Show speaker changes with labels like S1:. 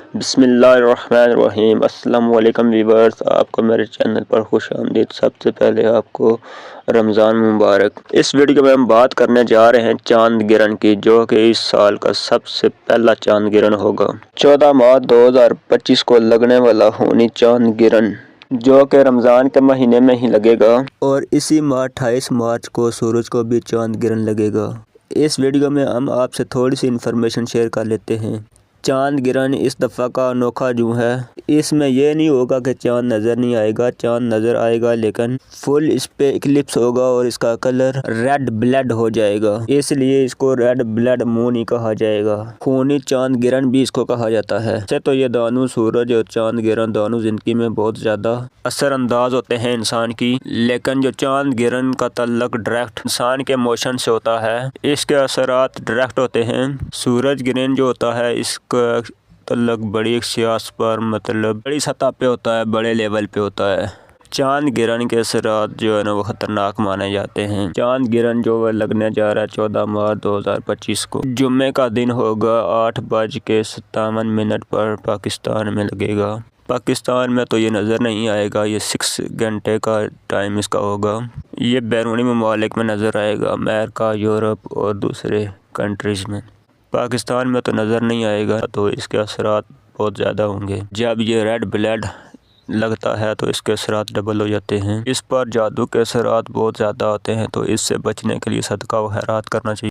S1: बिस्मिल्लाहिर्रहमानिर्रहीम। अस्सलाम वालेकुम वीवर्स, आपको मेरे चैनल पर खुश आमदीद। सबसे पहले आपको रमज़ान मुबारक। इस वीडियो में हम बात करने जा रहे हैं चांद गिरन की, जो कि इस साल का सबसे पहला चांद गिरन होगा। 14 मार्च 2025 को लगने वाला खूनी चांद गिरन, जो कि रमज़ान के महीने में ही लगेगा, और इसी माह 28 मार्च को सूरज को भी चांद गिरन लगेगा। इस वीडियो में हम आपसे थोड़ी सी इन्फॉर्मेशन शेयर कर लेते हैं। चांद गिरन इस दफ़ा का अनोखा जो है, इसमें यह नहीं होगा कि चांद नज़र नहीं आएगा, चांद नज़र आएगा, लेकिन फुल इस पे इक्लिप्स होगा और इसका कलर रेड ब्लड हो जाएगा। इसलिए इसको रेड ब्लड मून ही कहा जाएगा। खूनी चांद गिरन भी इसको कहा जाता है। वैसे तो ये दोनों सूरज और चांद गिरन दोनों जिंदगी में बहुत ज़्यादा असरअंदाज होते हैं इंसान की, लेकिन जो चांद गिरन का तल्लक डायरेक्ट इंसान के मोशन से होता है, इसके असरात डायरेक्ट होते हैं। सूरज गिरन जो होता है, इसका तल्लक बड़ी सियास पर, मतलब बड़ी सतह पे होता है, बड़े लेवल पे होता है। चांद गिरन के असरात जो है ना, वो ख़तरनाक माने जाते हैं। चांद गिरन जो वह लगने जा रहा है 14 मार्च 2025 को, जुम्मे का दिन होगा। 8:57 पर पाकिस्तान में लगेगा। पाकिस्तान में तो ये नज़र नहीं आएगा, ये 6 घंटे का टाइम इसका होगा। ये बैरूनी ममालिक में नज़र आएगा, अमेरिका, यूरोप और दूसरे कंट्रीज़ में। पाकिस्तान में तो नज़र नहीं आएगा, तो इसके असरात बहुत ज़्यादा होंगे। जब ये रेड ब्लड लगता है तो इसके असरात डबल हो जाते हैं। इस पर जादू के असरात बहुत ज़्यादा होते हैं, तो इससे बचने के लिए सदका व खैरात करना चाहिए।